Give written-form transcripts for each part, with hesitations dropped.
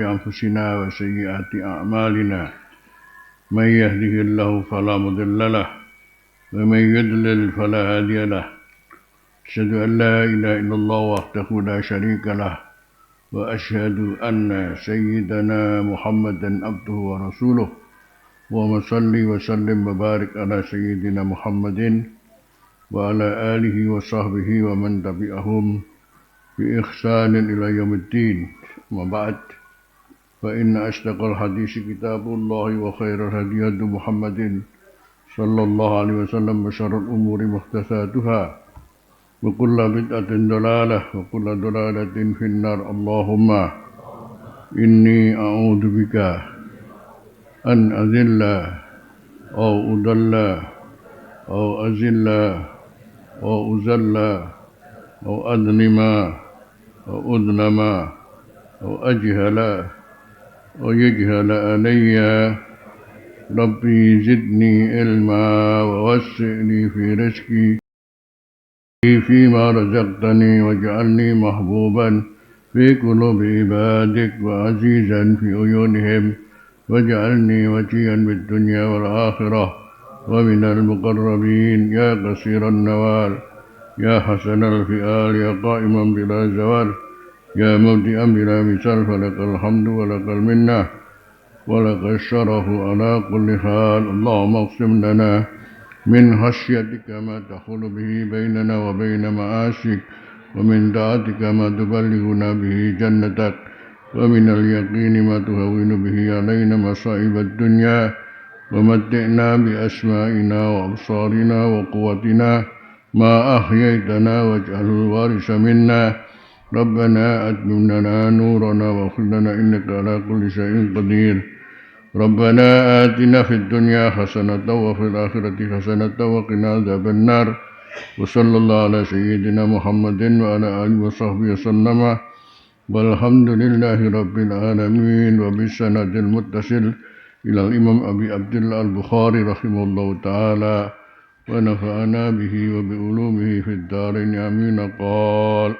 أنفسنا وسيئات أعمالنا من يهده الله فلا مضل له ومن يضلل فلا هادي له أشهد أن لا إله إلا الله وحده لا شريك له وأشهد أن سيدنا محمدا عبده ورسوله اللهم صل وسلم وبارك على سيدنا محمد وعلى آله وصحبه ومن تبعهم بإحسان إلى يوم الدين. أما بعد فإن أصدق الحديث كتاب الله وخير الهدي هدي محمد صلى الله عليه وسلم وشر الأمور محدثاتها وكل بدعة ضلالة وكل ضلالة في النار. اللهم إني أعوذ بك أن أذل أو أضل أو أزل أو أزل أو أظلم أو أظلم أو أجهل أو يجهل علي. ربي زدني علما ووسعني في رزقي فيما رزقتني واجعلني محبوبا في قلوب عبادك وعزيزا في عيونهم واجعلني وجيا بالدنيا والآخرة ومن المقربين يا قصير النوال يا حسن الفئال يا قائما بلا زوال يا مبدئا بلا مثال فلك الحمد ولك المنة ولك الشرف على كل حال. اللهم اقسم لنا من خشيتك ما تحول به بيننا وبين معاصيك ومن طاعتك ما تبلغنا به جنتك ومن اليقين ما تهون به علينا مصائب الدنيا ومتعنا بأسمائنا وأبصارنا وقوتنا ما أحييتنا واجعله الوارث منا. ربنا أتمم لنا نورنا واغفر لنا إنك على كل شيء قدير. ربنا آتنا في الدنيا حسنة وفي الآخرة حسنة وقنا عذاب النار. وصلى الله على سيدنا محمد وعلى آله وصحبه وسلم والحمد لله رب العالمين. وبالسند المتصل إلى الإمام أبي عبد الله البخاري رحمه الله تعالى ونفعنا به وبعلومه في الدارين آمين. قال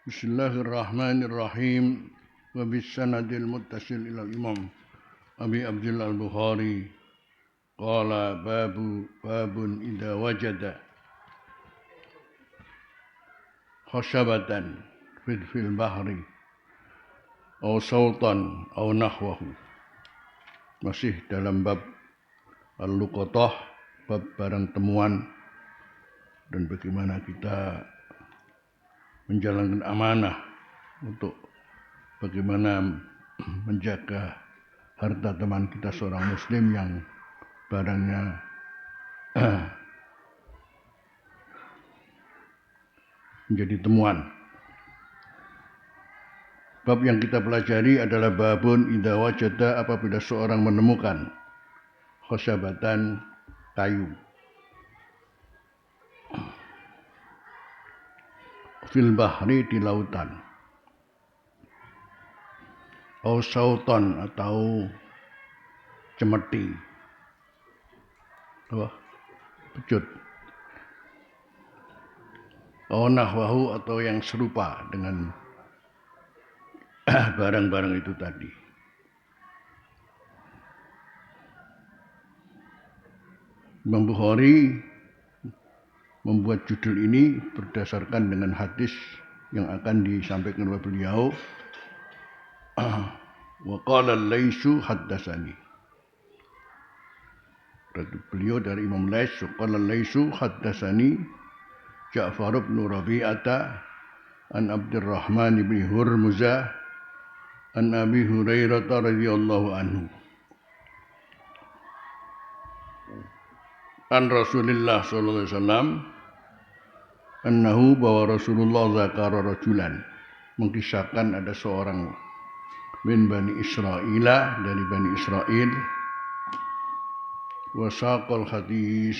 بسم الله الرحمن الرحيم. وبالسند المتصل إلى الإمام أبي عبد الله البخاري قال باب إذا وجد خشبة في البحر أو صوتا أو نحوه. Masih dalam bab al-luqatah, bab barang temuan dan bagaimana kita menjalankan amanah untuk bagaimana menjaga harta teman kita seorang muslim yang barangnya menjadi temuan. Bab yang kita pelajari adalah babun idza wajada, apabila seorang menemukan khosabatan, kayu, fil bahri, di lautan, au sauton, atau cemeti, apa, pecut, au nahwahu, atau yang serupa dengan barang-barang itu tadi. Imam Bukhari membuat judul ini berdasarkan dengan hadis yang akan disampaikan oleh beliau. Wa qala Laisu haddatsani. Berarti beliau dari Imam Lais, qala Laisu haddatsani Ja'far bin Rabi'ata an Abdurrahman bin Hurmuzah an Abi Hurairah radhiyallahu anhu an Rasulillah sallallahu alaihi wasallam annahu, bahwa Rasulullah zakara rajulan, mengkisahkan ada seorang min Bani Israila, dari Bani Israel, wasaqal hadis,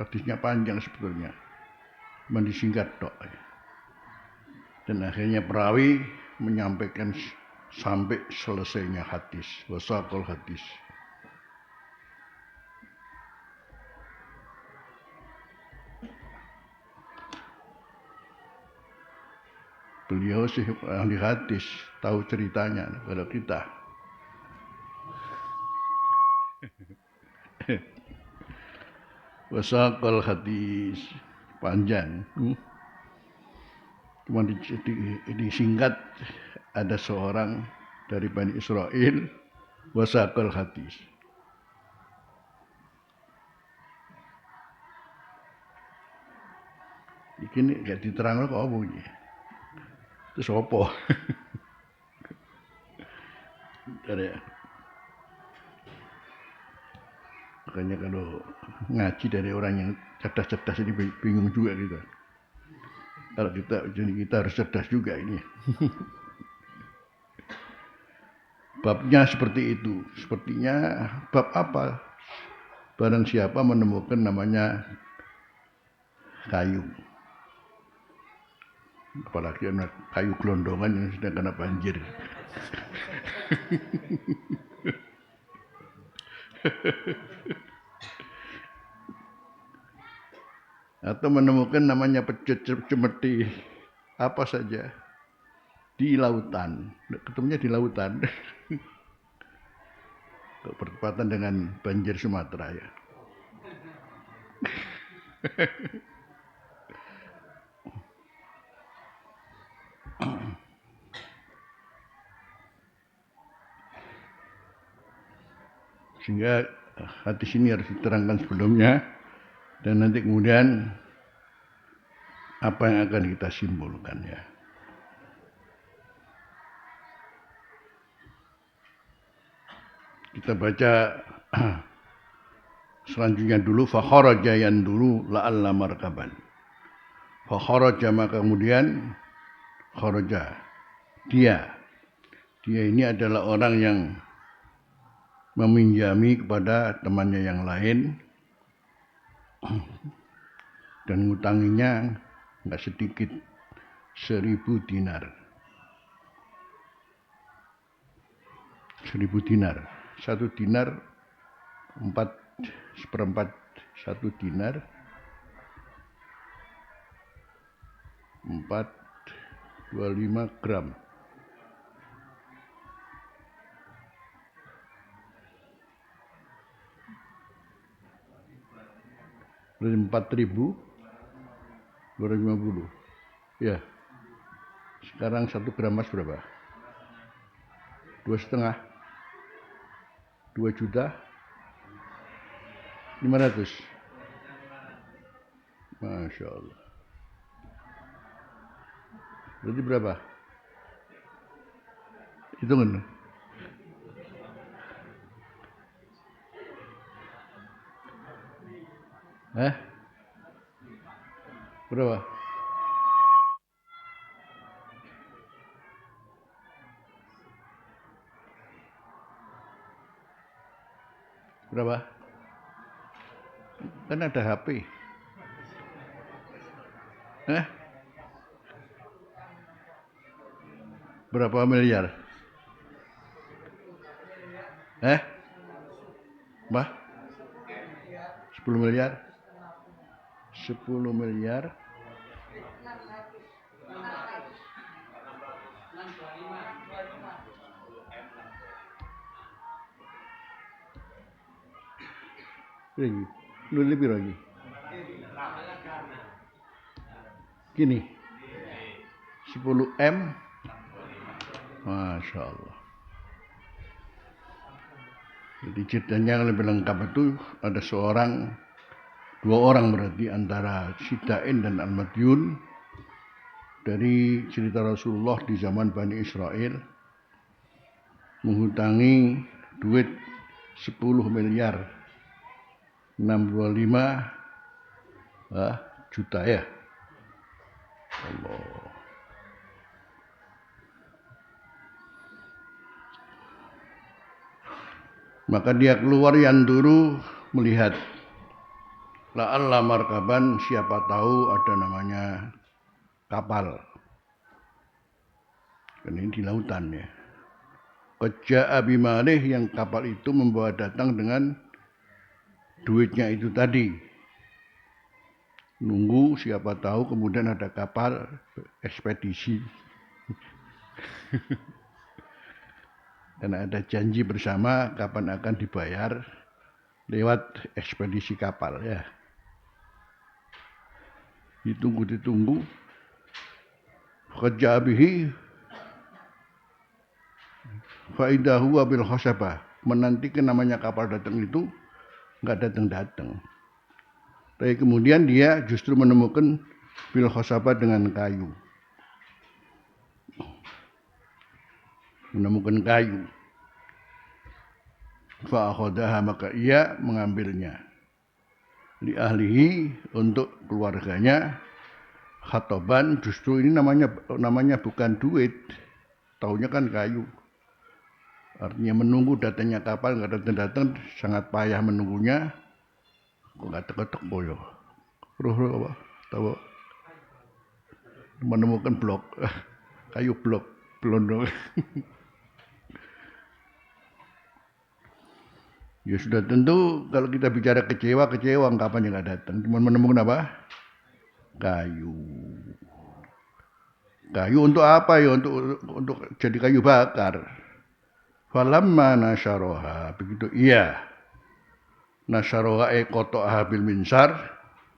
hadisnya panjang sebetulnya, cuma disingkat tok. Dan akhirnya perawi menyampaikan sampai selesainya hadis, wasaqal hadis. Beliau sih ahli hadis, tahu ceritanya. Kalau kita wasaqal hadis panjang, cuma disingkat, ada seorang dari Bani Israel wasaqal hadis. Ini gak diterang kok apa ini. Terus apa? Makanya kalau ngaji dari orang yang cerdas-cerdas ini bingung juga kita. Kalau kita harus cerdas juga ini. Babnya seperti itu. Sepertinya bab apa? Barang siapa menemukan namanya kayu, apalagi kayu gelondongan yang sedang kena banjir, atau menemukan namanya pecut, cemeti, apa saja di lautan, ketemunya di lautan. Bertepatan dengan banjir Sumatera ya. Sehingga hadis ini harus diterangkan sebelumnya, dan nanti kemudian apa yang akan kita simpulkan ya. Kita baca selanjutnya dulu. Fakharaja yanduru la'alla markaban. Fakharaja, maka kemudian kharaja, dia ini adalah orang yang meminjami kepada temannya yang lain dan ngutanginya nggak sedikit, 1.000 dinar. 1.000 dinar. 1 dinar 4/4 1 dinar 425 gram. Berarti 4.250. Ya. Sekarang 1 gram emas berapa? 2,5. 2.500.000. Masya Allah. Berarti berapa? Hitungan. Berapa? Berapa? Kan ada HP. Berapa miliar? Bah? 10 miliar? 10 miliar? Lagi. Lu lebih lagi. Gini. 10 M. Masya Allah. Jadi ceritanya yang lebih lengkap itu ada dua orang berarti antara Sidain dan Al-Madyun dari cerita Rasulullah di zaman Bani Israel menghutangi duit 10 miliar 625 juta ya. Allah. Maka dia keluar yanduru melihat la'alla markaban, siapa tahu ada namanya kapal. Ini di lautan ya. Qaja'a bimalih, yang kapal itu membawa datang dengan duitnya itu tadi. Nunggu siapa tahu kemudian ada kapal ekspedisi. Karena ada janji bersama kapan akan dibayar lewat ekspedisi kapal ya. Ditunggu. Qaja'a bihi faidahu bil khasabah, menantikan namanya kapal datang itu nggak datang. Tapi kemudian dia justru menemukan bil khasabah dengan kayu. Fa'akhadaha, maka ia mengambilnya. Li ahlihi, untuk keluarganya. Khatoban, justru ini namanya bukan duit, taunya kan kayu. Artinya menunggu datangnya kapal nggak datang, sangat payah menunggunya. Kok nggak tek-tek boyo. Roh apa? Tahu? Menemukan blok, kayu blok, pelondong. Ya sudah tentu kalau kita bicara kecewa kapan yang nggak datang. Cuma menemukan apa? Kayu untuk apa ya? Untuk jadi kayu bakar. Falamma nasyaroha, begitu iya. Nasyaroha qata'aha bil minsar,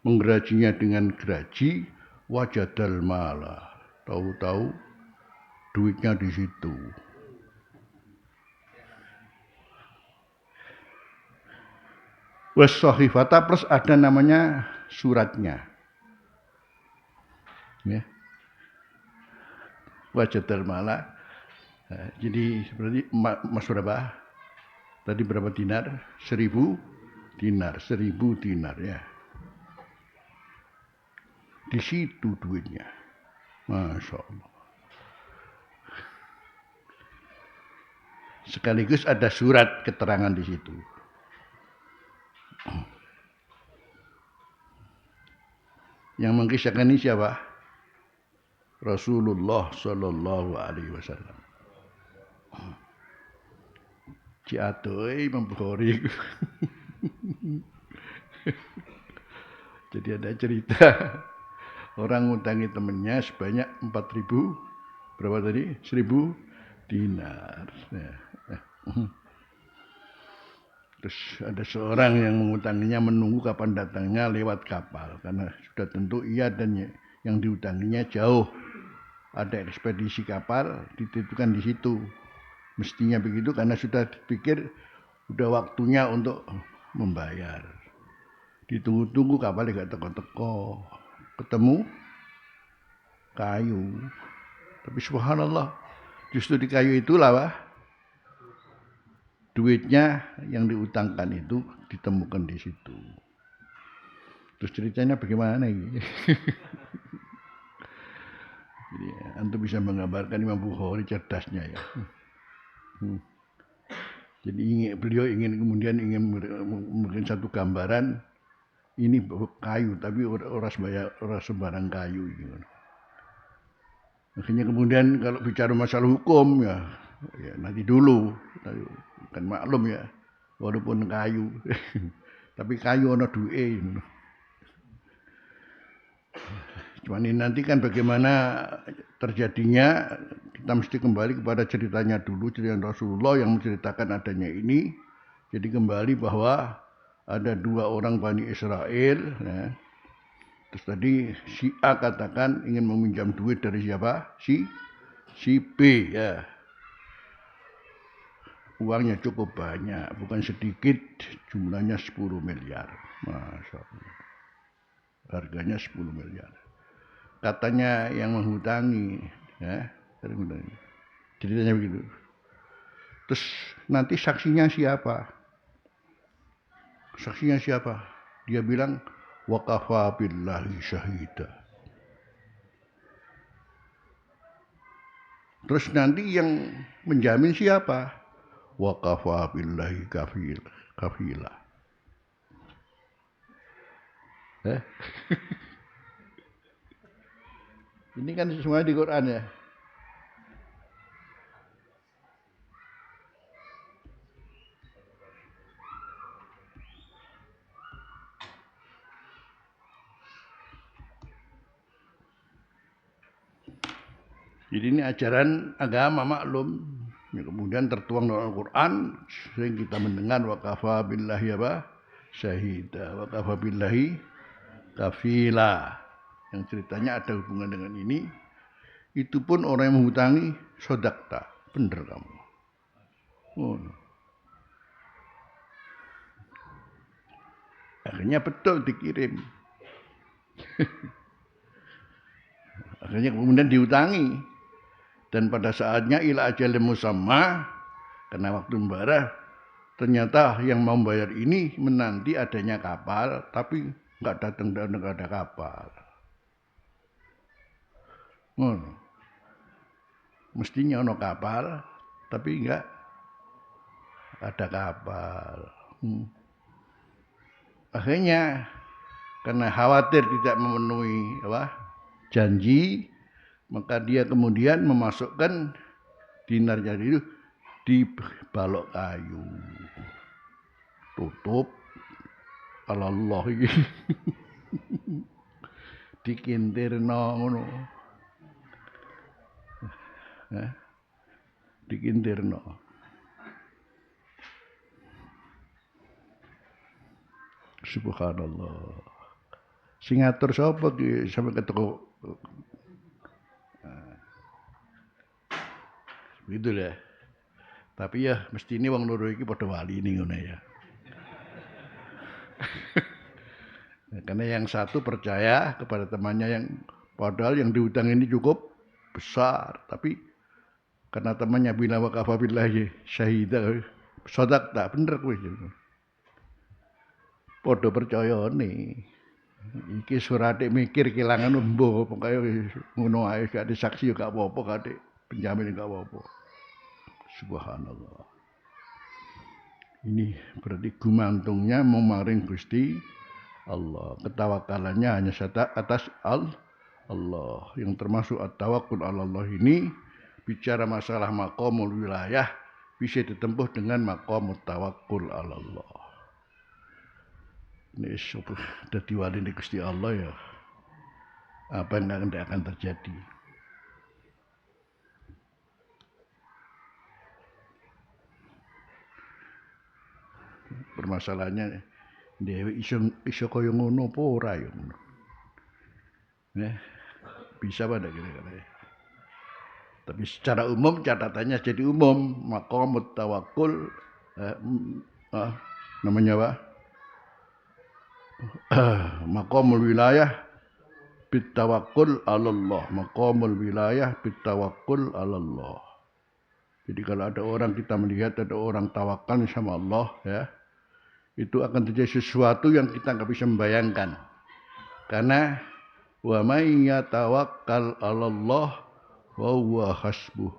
menggerajinya dengan geraji, wajadal mala. Tahu-tahu duitnya di situ. Wasahifata, plus ada namanya suratnya. Ya. Wajadal mala. Jadi berarti emas berapa? Tadi berapa dinar? 1000 dinar. 1000 dinar ya. Di situ duitnya. Masya Allah. Sekaligus ada surat keterangan di situ. Yang mengkisahkan ini siapa? Rasulullah Sallallahu Alaihi Wasallam. Ciatoi membukhari. Jadi ada cerita orang ngutangi temennya sebanyak 4.000, berapa tadi? 1.000 dinar. Terus ada seorang yang mengutanginya menunggu kapan datangnya lewat kapal, karena sudah tentu ia dan yang diutanginya jauh. Ada ekspedisi kapal dititipkan di situ. Mestinya begitu karena sudah dipikir udah waktunya untuk membayar. Ditunggu-tunggu kapalnya gak teko-teko. Ketemu kayu. Tapi subhanallah, justru di kayu itulah duitnya yang diutangkan itu ditemukan di situ. Terus ceritanya bagaimana ini? Jadi antum bisa menggambarkan Imam Bukhari cerdasnya ya. Jadi beliau kemudian ingin memberikan satu gambaran ini kayu, tapi orang sembarang kayu. Gitu. Akhirnya kemudian kalau bicara masalah hukum ya nanti dulu, kan maklum ya, walaupun kayu, tapi kayu ono duwe. Cuman ini nanti kan bagaimana terjadinya, kita mesti kembali kepada ceritanya dulu, cerita Rasulullah yang menceritakan adanya ini. Jadi kembali bahwa ada 2 orang Bani Israel. Ya. Terus tadi si A katakan ingin meminjam duit dari siapa? Si B ya. Uangnya cukup banyak, bukan sedikit, jumlahnya 10 miliar. Masya Allah. Harganya 10 miliar. Katanya yang menghutangi, ya, ceritanya begitu. Terus nanti saksinya siapa? Saksinya siapa? Dia bilang waqafa billahi syahida. Terus nanti yang menjamin siapa? Waqafa billahi kafila. Ini kan semua di Quran ya. Jadi ini ajaran agama maklum. Ya, kemudian tertuang dalam Al-Quran, sering kita mendengar waqafa billahi apa? Syahida, waqafa billahi kafila. Yang ceritanya ada hubungan dengan ini. Itu pun orang yang menghutangi sodakta, bener kamu. Oh. Akhirnya betul dikirim. Akhirnya kemudian dihutangi. Dan pada saatnya ila ajalin musamma, karena waktu membarah, ternyata yang mau bayar ini menanti adanya kapal, tapi nggak datang dan nggak ada kapal. Mestinya ono kapal, tapi nggak ada kapal. Akhirnya karena khawatir tidak memenuhi janji, maka dia kemudian memasukkan dinarnya itu di balok kayu, tutup Allah iki dikintirno ngono. Dikintirno. Subhanallah. Sing ngatur sapa ki sampe ketemu gitu ya. Tapi ya mesti ini wong loro iki padha wali ning ngono ya. Karena yang satu percaya kepada temannya yang padahal yang dihutang ini cukup besar, tapi karena temannya bilang waqafa billahi syahida, sodak tak bener kowe. Padha percaya nih. Iki surate mikir kelangan mbuh pokoke ngono ae gak ada saksi gak apa-apa gak ada penjamin gak apa-apa. Subhanallah. Ini berarti gumantungnya memaring Gusti Allah. Ketawakalannya hanya atas Allah. Yang termasuk at-tawakkul ala Allah ini bicara masalah maqamul wilayah bisa ditempuh dengan maqamut tawakkul ala Allah. Ini dadi wali Gusti Allah ya. Apa yang akan terjadi? Permasalahannya dhewe iso kaya ngono apa ora ya ngono. Bisa pada kira-kira. Tapi secara umum catatannya jadi umum maqamut tawakkul namanya apa? Maqamul wilayah bitawakkul 'ala Allah. Maqamul wilayah bitawakkul 'ala Allah. Jadi kalau ada orang kita melihat ada orang tawakal sama Allah ya, itu akan terjadi sesuatu yang kita nggak bisa membayangkan. Karena wa may yatawakkal 'ala Allah wa huwa hasbuh.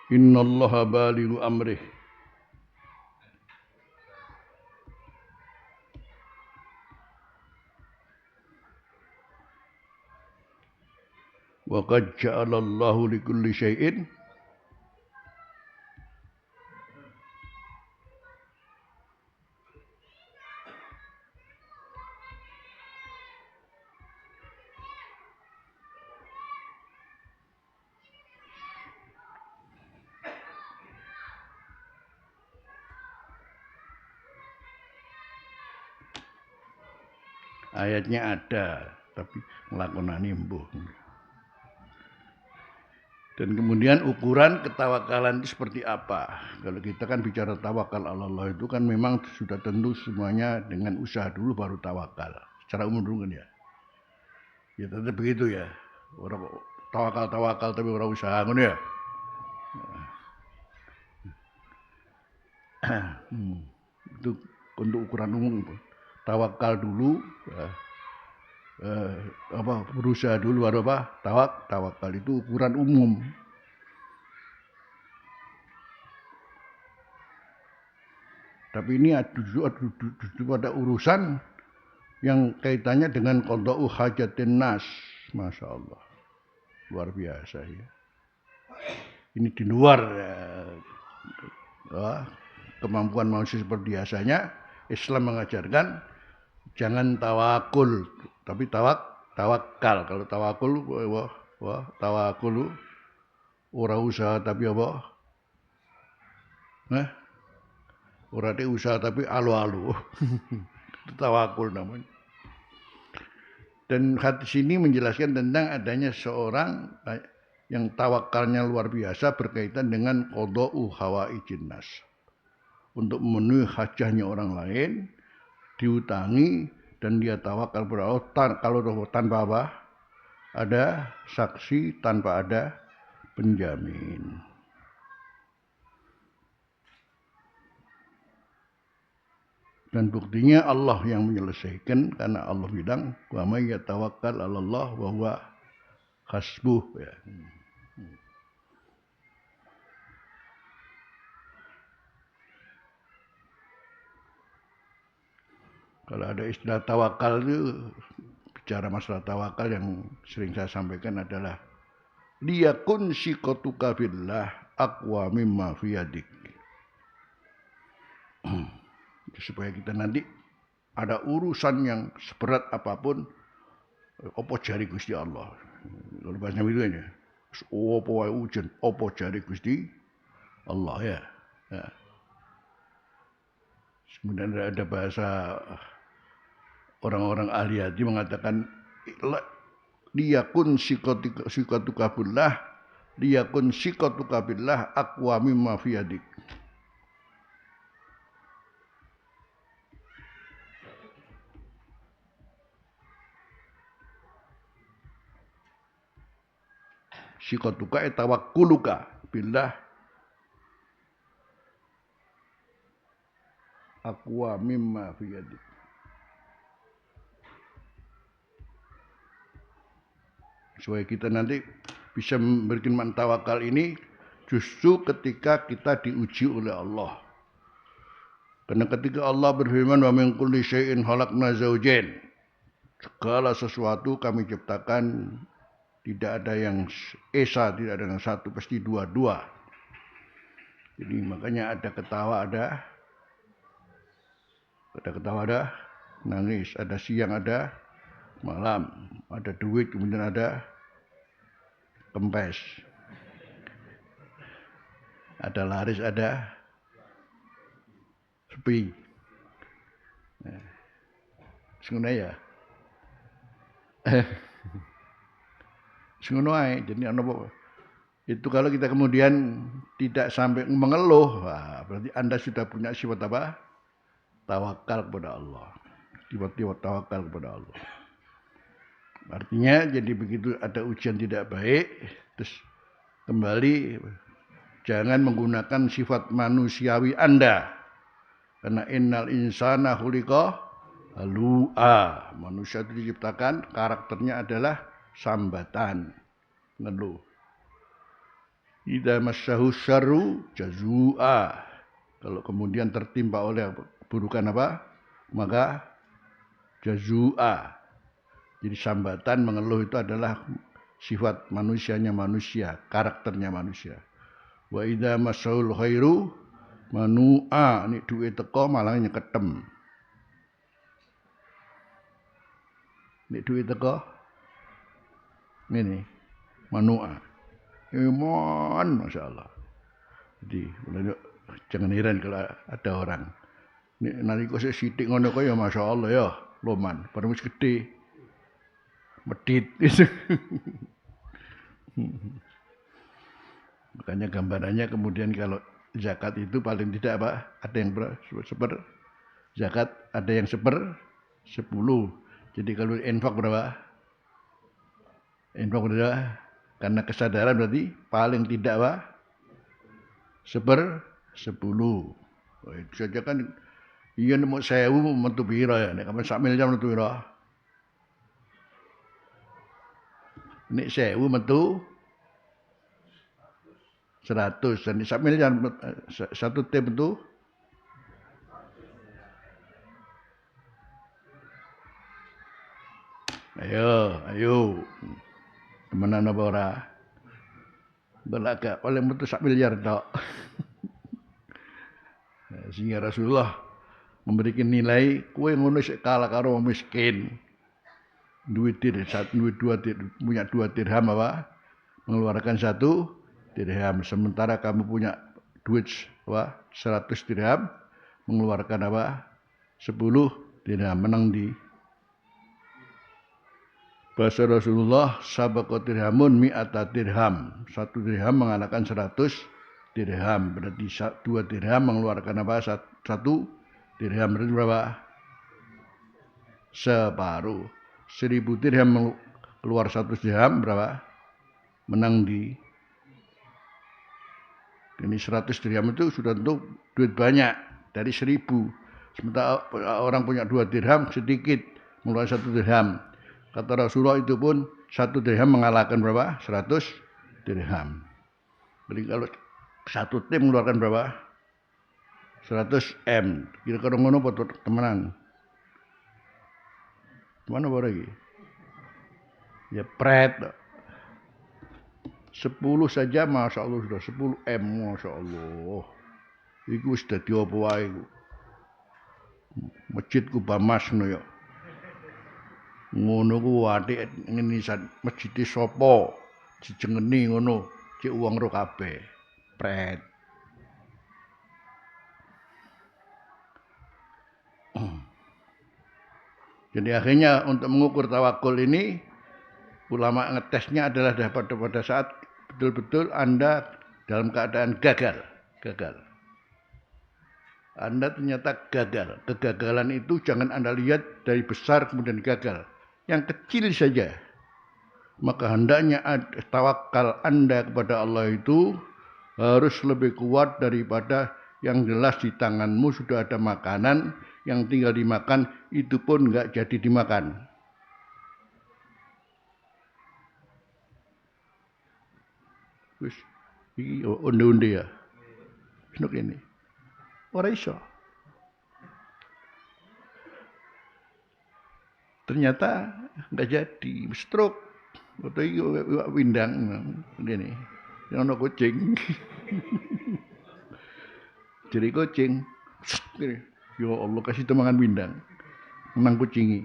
Innallaha balighu amrih. Wa qad ja'alallahu likulli syai'in ayatnya ada, tapi nglakonane mbuh. Dan kemudian ukuran ketawakalan itu seperti apa? Kalau kita kan bicara tawakal Allah itu kan memang sudah tentu semuanya dengan usaha dulu baru tawakal. Secara umum dulu kan ya. Ya tetap begitu ya. Orang tawakal tapi orang usaha kan ya. Itu untuk ukuran umum. Tawakal dulu berusaha dulu baru apa? Tawakal itu ukuran umum. Tapi ini justru ada urusan yang kaitannya dengan qada'u hajatin nas. Masya Allah. Luar biasa ya. Ini di luar kemampuan manusia seperti biasanya. Islam mengajarkan jangan tawakul, tapi tawakal. Kalau tawakul, tawakul ora usaha tapi apa? Ora ada usaha tapi alu-alu. Tawakul namanya. Dan hadis ini menjelaskan tentang adanya seorang yang tawakalnya luar biasa berkaitan dengan qada'u hawaijin nas. Untuk memenuhi hajahnya orang lain, diutangi dan dia tawakal kepada Allah kalau tanpa apa? Ada saksi, tanpa ada penjamin. Dan buktinya Allah yang menyelesaikan karena Allah bilang wa may yatawakkal 'alallah wa huwa hasbuh ya. Kalau ada istilah tawakal itu bicara masalah tawakal yang sering saya sampaikan adalah liyakun siqatuka billah aqwa mimma fi yadik. Supaya kita nanti ada urusan yang seberat apapun opo jari Gusti Allah. Kalau bahasa itu aja. Opo wae ujen, opo jari Gusti Allah ya. Kemudian ada bahasa orang-orang ahli hati mengatakan liyakun siqatuka billah liyakun siqatuka billah aqwa mimma fi yadik. Siqatuka tawakkuluka billah aqwa mimma fi yadik. Supaya kita nanti bisa memberikan tawakal ini justru ketika kita diuji oleh Allah. Karena ketika Allah berfirman wa min kulli syai'in khalaqna zawjain. Segala sesuatu kami ciptakan, tidak ada yang esa, tidak ada yang satu, pasti dua-dua. Jadi makanya ada ketawa, ada nangis, ada siang, ada malam, ada duit, kemudian ada kempes, ada laris, ada sepi. Ngono ya. Ngono ae. Jadi itu kalau kita kemudian tidak sampai mengeluh, berarti Anda sudah punya sifat apa? Tawakal kepada Allah. Tiba-tiba tawakal kepada Allah. Artinya jadi begitu ada ujian tidak baik, terus kembali jangan menggunakan sifat manusiawi Anda. Karena innal insana khuliqa halu'a. Manusia itu diciptakan karakternya adalah sambatan, ngeluh. Idza massahu syarru jazua. Kalau kemudian tertimpa oleh keburukan apa? Maka jazua. Jadi sambatan mengeluh itu adalah sifat manusianya manusia, karakternya manusia. Wa idza massaul khairu manua, ini duit teko malah nyeketem. Ini duit teko ini manua. Iman, Masya Allah. Jadi jangan heran kalau ada orang nanti kok sithik ngono kok ya Masya Allah ya loman, baru wis gede medit. Makanya gambarannya kemudian kalau zakat itu paling tidak apa? Ada yang seper zakat, ada yang 10. Jadi kalau infak berapa? Infak berapa? Karena kesadaran berarti paling tidak apa? 10. Oh, itu saja kan iya mau 1000 metu pira ya, nek kapan sak miliar metu pira? Nek 1000 metu 100 dan sak miliar satu tim itu ayo temenan apa ora? Belaka oleh metu sak miliar tok. Sehingga Rasulullah memberikan nilai kowe ngono sik kalah karo wong miskin. Duit punya 2 dirham apa? Mengeluarkan 1 dirham. Sementara kamu punya duit apa? 100 dirham mengeluarkan apa? 10 dirham. Menang di bahasa Rasulullah sabaqa dirhamun mi'ata dirham. 1 dirham mengalahkan 100 dirham. Berarti 2 dirham mengeluarkan apa? 1 dirham berarti berapa? Separuh. 1000 dirham keluar 1 dirham berapa? Menang di ini 100 dirham itu sudah tentu duit banyak dari 1000. Sementara orang punya 2 dirham sedikit mengeluarkan 1 dirham. Kata Rasulullah itu pun 1 dirham mengalahkan berapa? 100 dirham. Jadi kalau 1 tim mengeluarkan berapa? 100 M. Kira-kira ngono apa temenan? Mana apa lagi? Ya pret. 10 saja Masya Allah sudah 10 M Masya Allah. Iku wis dadi apa wae iku. Masjidku Bamas ngono ya. Ngono ku atik ngene masjid sapa? Dijengeni ngono, cek wong ro kabeh. Pret. Jadi akhirnya untuk mengukur tawakul ini ulama ngetesnya adalah pada saat betul-betul Anda dalam keadaan gagal. Anda ternyata gagal. Kegagalan itu jangan Anda lihat dari besar kemudian gagal. Yang kecil saja. Maka hendaknya tawakal Anda kepada Allah itu harus lebih kuat daripada yang jelas di tanganmu sudah ada makanan, yang tinggal dimakan itu pun enggak jadi dimakan. Wis iki onde-onde ya. Senuk ini. Ora iso. Ternyata enggak jadi, stroke. Foto iki windang ngene. Yang ono kucing. Jadi kucing. Ya Allah kasih temangan windang. Menang kucingi.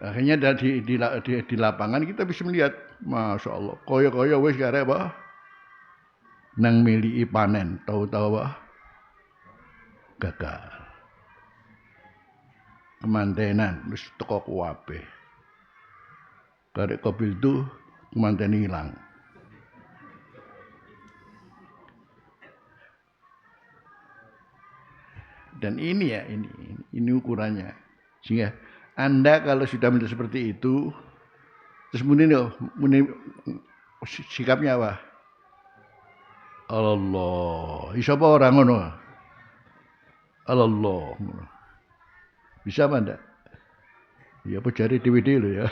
Akhirnya di lapangan kita bisa melihat, Masya Allah, koyo wis karek apa? Nang miliki panen, tahu-tahu apa? Gagal. Kemantenan, wis teko kuwabe. Karek kobil itu kemanten hilang. Dan ini ya, ini ukurannya. Sehingga Anda kalau sudah melihat seperti itu, terus muni sikapnya apa? Allah, siapa orang ngono? Allah, bisa apa enggak? Ya apa cari DVD lo ya.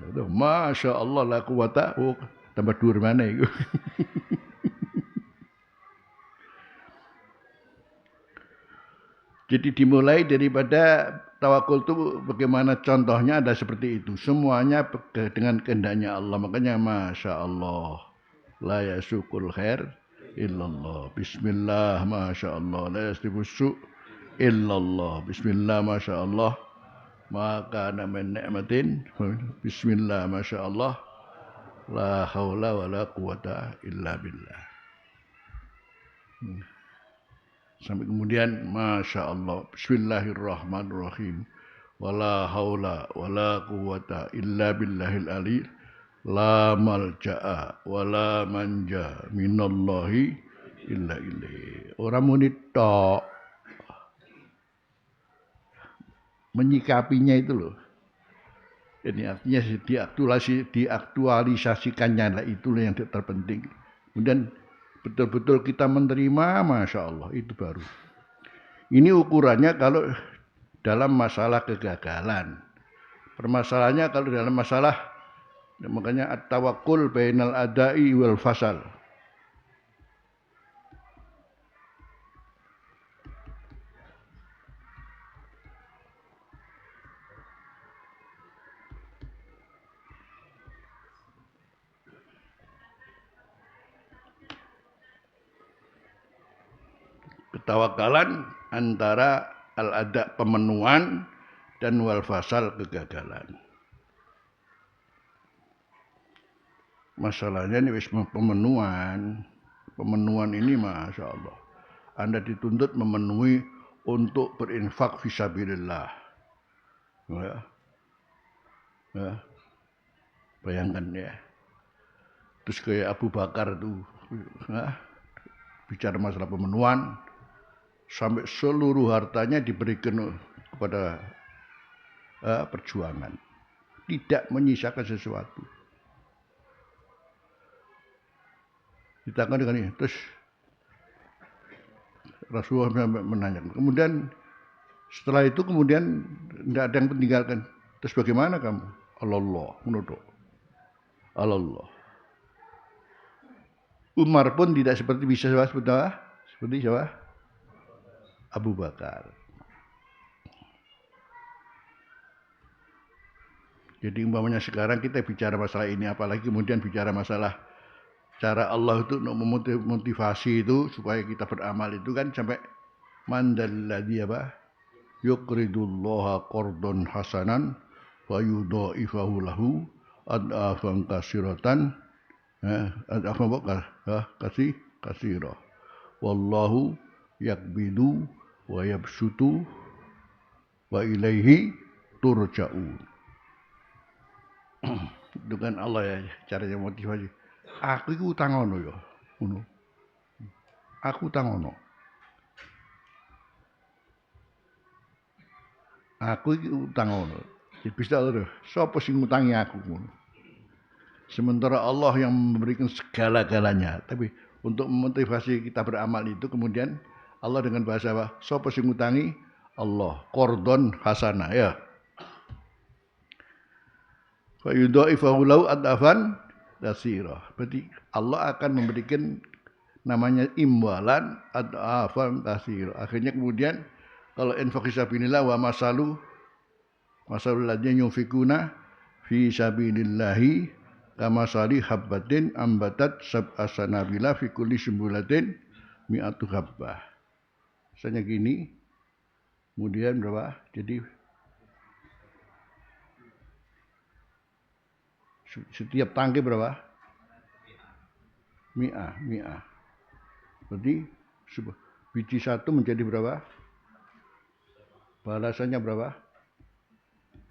Masya Allah la quwata. Oh, tambah dhuwur mana itu. Jadi dimulai daripada tawakul itu bagaimana contohnya ada seperti itu. Semuanya dengan kehendaknya Allah. Makanya Masya Allah. La yasukul khair illallah. Bismillah Masya Allah. La yasribusu illallah. Bismillah Masya Allah. Maka min ni'matin. Bismillah Masya Allah. La haula wa la quwata illa billah. Sampai kemudian Masya Allah Bismillahirrahmanirrahim Wala haula wala quwata illa billahil ali La malja'a wala manja minallahi illa ilaih. Orang muni tok menyikapinya itu loh. Ini artinya diaktualisasikannya lah, itulah yang terpenting. Kemudian betul-betul kita menerima, Masya Allah, itu baru. Ini ukurannya kalau dalam masalah kegagalan. Permasalahannya kalau dalam masalah, makanya at-tawakkul bainal adai wal fasal. Ketawakalan antara al-ada pemenuhan dan wal fasal kegagalan. Masalahnya ini pemenuhan. Pemenuhan ini Masya Allah. Anda dituntut memenuhi untuk berinfak fisabilillah. Ya. Ya. Bayangkan ya. Terus kayak Abu Bakar tuh. Ya. Bicara masalah pemenuhan. Sampai seluruh hartanya diberikan kepada perjuangan. Tidak menyisakan sesuatu. Ditangani dengan ini. Terus Rasulullah menanyakan. Kemudian setelah itu kemudian tidak ada yang meninggalkan. Terus bagaimana kamu? Allah menurut Allah. Umar pun tidak seperti bisa seperti siapa? Abu Bakar. Jadi umpamanya sekarang kita bicara masalah ini, apalagi kemudian bicara masalah cara Allah itu untuk memotivasi itu supaya kita beramal itu kan sampai mandalladzi apa? Yuqridullaha qardan hasanan wa yudha'ifahu lahu ad'afan kasiratan. Ad'afan kasirah. Wallahu yakbidu wa yabsutu wa ilaihi turja'un. Itu kan Allah ya caranya motivasi. Aku itu utang ono ya. Aku utang ono. Aku iki utang ono. Jadi bisa lho, sapa sing ngutangi aku ngono. Sementara Allah yang memberikan segala-galanya. Tapi untuk memotivasi kita beramal itu kemudian Allah dengan bahasa apa? Sapa sing ngutangi? Allah. Qardon hasanah ya. Fa yudha'ifahu lahu adafan kasirah. Berarti Allah akan memberikan namanya imbalan adafan kasirah. Akhirnya kemudian kalau infaq fisabilillah wa masalul ladzina yunfikuna fi sabilillahi kama sali habbatin ambatat sab'a sanabila fi kulli sumbulatin mi'atu habbah. Misalnya gini, kemudian berapa? Jadi setiap tangki berapa? Mi'ah. Berarti biji satu menjadi berapa? Balasannya berapa?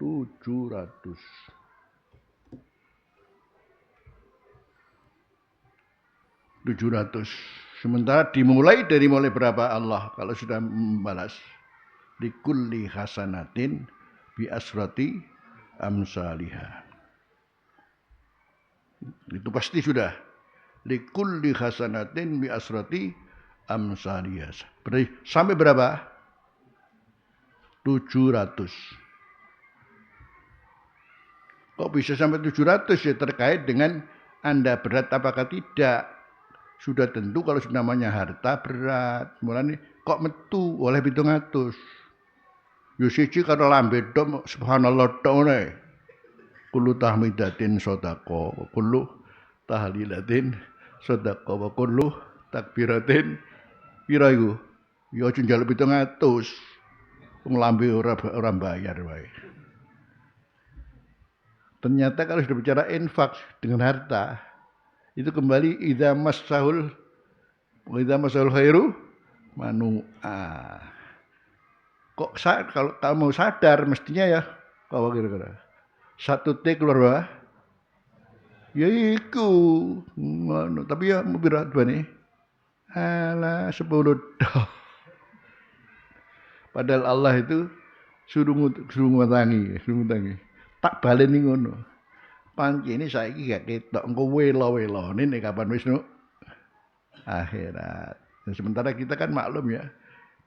700. Sementara dimulai dari mulai berapa Allah kalau sudah membalas likulli hasanatin bi asrati amsalihah. Itu pasti sudah likulli hasanatin bi asrati amsalihah. Berarti sampai berapa? 700. Kok bisa sampai 700 ya terkait dengan Anda berat apakah tidak. Sudah tentu kalau namanya harta berat. Mulane kok metu oleh 700. Yo siji karo lambe tok subhanallah tok ngene. Kullu tahmidatin shadaqah, kullu tahlilatin shadaqah, wa kullu takbiratin pira iku? Ya aja njaluk 700. Wong lambe ora bayar wae. Ternyata kalau sudah bicara infak dengan harta, itu kembali idza massahul khairu manu'a. Kok kalau kamu sadar mestinya ya, kalau kira-kira 1 T keluar berapa? Ya iku. Tapi ya berat bani. Alah 10 tok. Padahal Allah itu suruh ngutangi. Tak baleni ngono. Pancene saiki gak ketok engko welo-welone nek kapan wis akhirat. Nah, sementara kita kan maklum ya,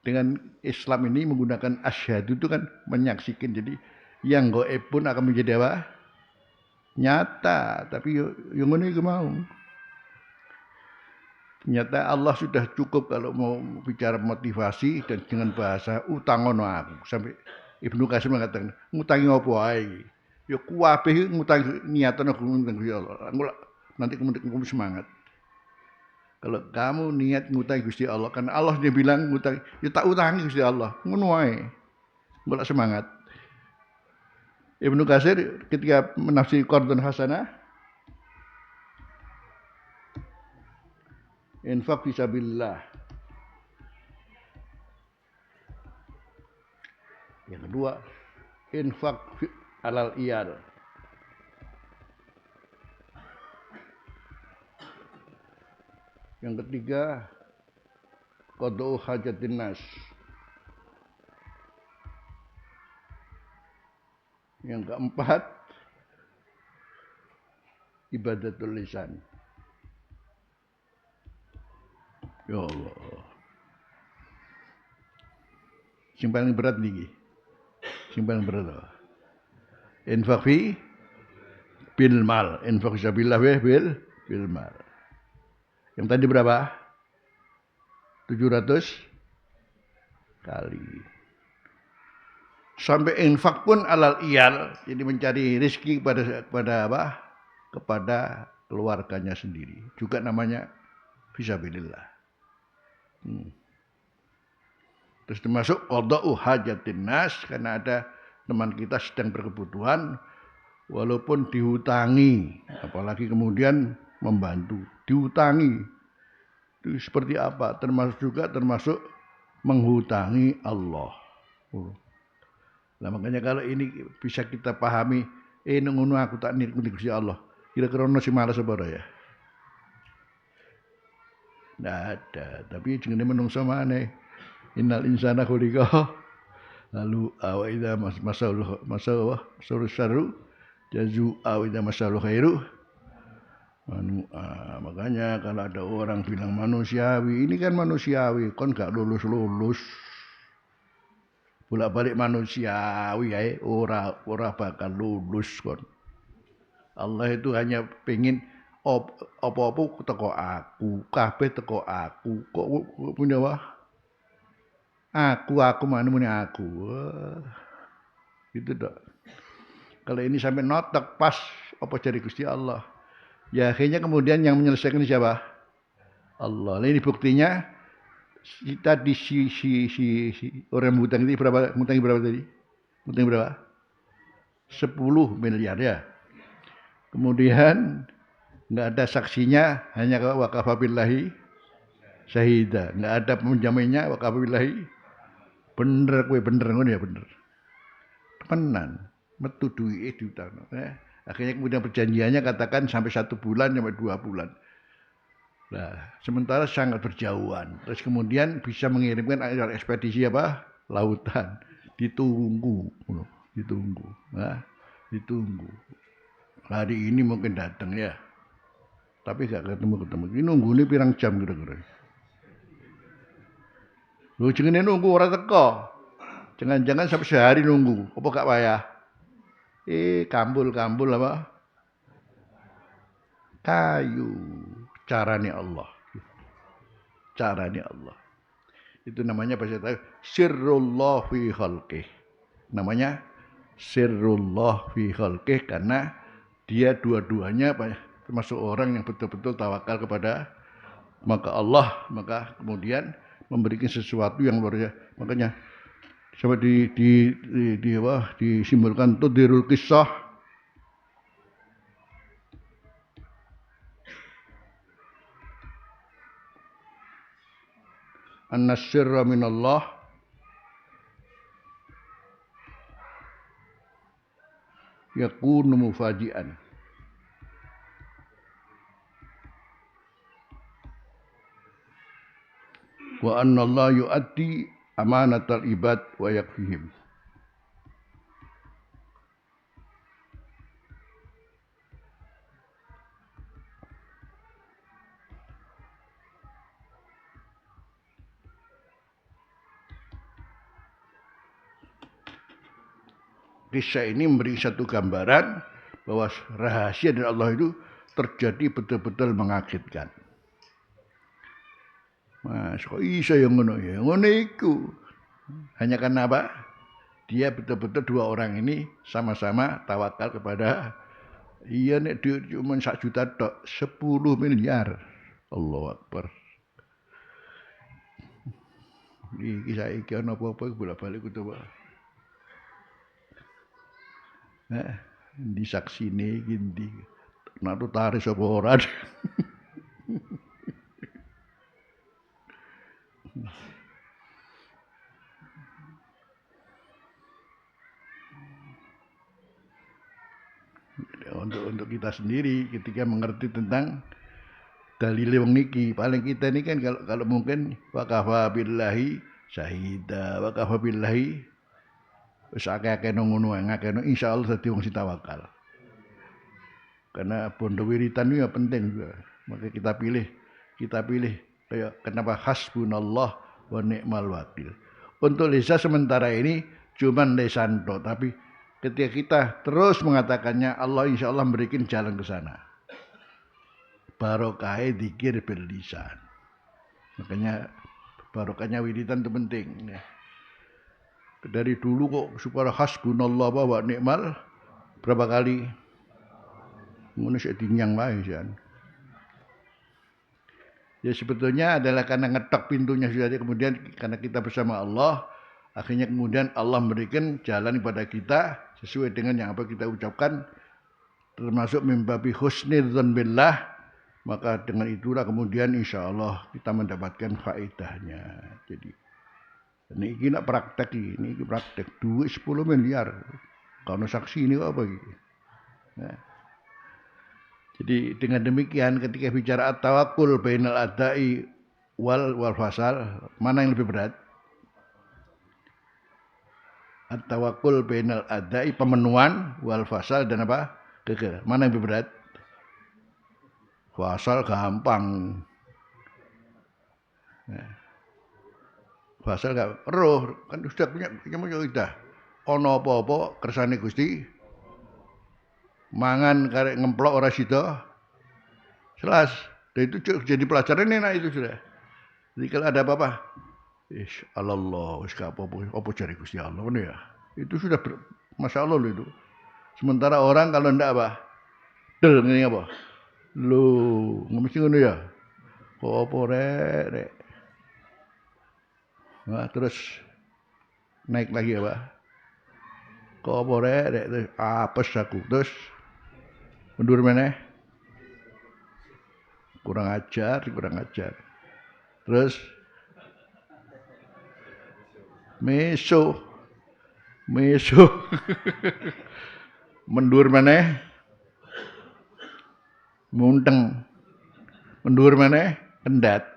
dengan Islam ini menggunakan asyhadu itu kan menyaksikan. Jadi yang gaib pun akan menjadi apa? Nyata. Tapi yang ngono iku mau. Ternyata Allah sudah cukup kalau mau bicara motivasi dan dengan bahasa utangono aku. Sampai Ibnu Qasim mengatakan, ngutangi apa ae. Ya kuwabe ngutangi niatan aku ngutangi Allah. Nanti kemudian kamu semangat. Kalau kamu niat ngutangi Gusti Allah, kan Allah dia bilang ngutangi, ya tak utangi Gusti Allah. Ngono wae. Golek semangat. Ibnu Katsir ketika menafsir Qardun Hasanah, infak fisabilillah. Yang kedua, infak alal iyal. Yang ketiga, qada'u hajatin nas. Yang keempat, ibadatul lisan. Ya Allah. Sing paling berat niki. Sing paling berat apa? Infak fi bil mal, infak fisabilillah bil mal. Yang tadi berapa? 700 kali. Sampai infak pun alal iyal, jadi mencari rezeki kepada apa? Kepada keluarganya sendiri. Juga namanya fisabilillah. Terus termasuk qada'u hajatin nas, karena ada teman kita sedang berkebutuhan walaupun dihutangi, apalagi kemudian membantu, dihutangi. Itu seperti apa? Termasuk menghutangi Allah. Nah, makanya kalau ini bisa kita pahami, ngono aku tak niat Gusti Allah. Kira-kira ono sing males apa ya? Nggak ada, tapi jenenge menungso maneh. Innal insana khuliqa lalu wa idza masalahu syarru jazu wa idza masalahu khairu makanya kalau ada orang bilang manusiawi, ini kan manusiawi, kon gak lulus bolak-balik manusiawi ya, ora bakal lulus kon. Allah itu hanya pengen apa-apa teko aku, kabeh teko aku. Kok punya wah? Aku mana punya aku. Gitu dok. Kalau ini sampai notok pas apa dari Gusti Allah. Ya akhirnya kemudian yang menyelesaikan siapa? Allah. Nah, ini buktinya kita di si orang hutang ini ngutangi berapa tadi? Ngutangi berapa? 10 miliar ya. Kemudian enggak ada saksinya, hanya waqafa billahi syahida. Enggak ada penjaminnya, waqafa billahi. Bener kowe bener ngono ya bener. Temenan, metu duwike diutang. Akhirnya kemudian perjanjiannya katakan sampai 1 bulan sampai 2 bulan. Nah, sementara sangat berjauhan. Terus kemudian bisa mengirimkan ekspedisi apa? Lautan. Ditunggu. Nah, ditunggu. Hari ini mungkin datang ya. Tapi gak ketemu. Ini nunggu ini pirang jam kira-kira. Lu jenenge nunggu ora teko. Jangan-jangan sampai sehari nunggu. Apa gak payah? Kambul apa? Kayu. Caranya Allah. Itu namanya bahasa tahu sirrullah fi khalqih. Namanya sirrullah fi khalqih karena dia dua-duanya termasuk orang yang betul-betul tawakal kepada Allah, maka kemudian memberikan sesuatu yang luar biasa. Makanya coba disimbolkan tudirul kisah an-nasirra minallah yakunu mufajian. Wa anna Allah yu'addi amanatal ibad wa yakfihim. Kisah ini memberi satu gambaran bahwa rahasia dari Allah itu terjadi betul-betul mengagetkan. Mas, kok bisa yang ngono ya? Ngono iku. Hanya karena apa? Dia betul-betul dua orang ini sama-sama tawakal kepada nek duit cuma 1 juta tok, 10 miliar. Allahu Akbar. Iki saiki ana apa-apa bolak-balik kudu wae. Di saksine iki ndi. Nato taris apa ora. Untuk kita sendiri ketika mengerti tentang dalil wong niki, paling kita ini kan kalau mungkin waqafa billahi syahida, waqafa billahi wis akeh-akeh ngono ngakeno insyaallah dadi wong sing tawakal. Karena bondo wiritan itu ya penting juga. Maka kita pilih kayak kenapa hasbunallah wa ni'mal wakil. Untuk lisan sementara ini cuman lisan tok, tapi ketika kita terus mengatakannya Allah insya Allah memberikan jalan ke sana. Barokah dzikir bil lisan. Makanya barokahnya wiritan itu penting. Dari dulu kok supaya hasbunallah wa ni'mal berapa kali? Ngono sik dinyang wae jan. Ya sebetulnya adalah karena ngetok pintunya sudah kemudian karena kita bersama Allah akhirnya kemudian Allah memberikan jalan kepada kita sesuai dengan yang apa kita ucapkan termasuk mimbabi husnidzan billah, maka dengan itulah kemudian insya Allah kita mendapatkan faedahnya. Jadi ini nak praktek ini praktek duit 10 miliar kalau saksi ini apa gitu. Nah. Jadi dengan demikian ketika bicara at-tawakkul bainal adai wal fasal, mana yang lebih berat? At-tawakkul bainal adai pemenuhan wal fasal dan apa? Gagal. Mana yang lebih berat? Fasal gampang. Fasal gak roh kan sudah punya sudah. Ono apa-apa kersane Gusti mangan karek ngemplok ora sida jelas. Dan itu jadi pelajaran enak itu sudah. Jadi kalau ada apa-apa Allah wis gak apa cari Gusti Allah ngono ya. Itu sudah Masya Allah loh itu. Sementara orang kalau ndak apa del ngene apa lho mesti ngono ya. Kok apa rek. Nah, terus naik lagi apa? Kok apa rek apes aku terus mundur meneh kurang ajar terus meso mundur meneh munteng mundur meneh kendat.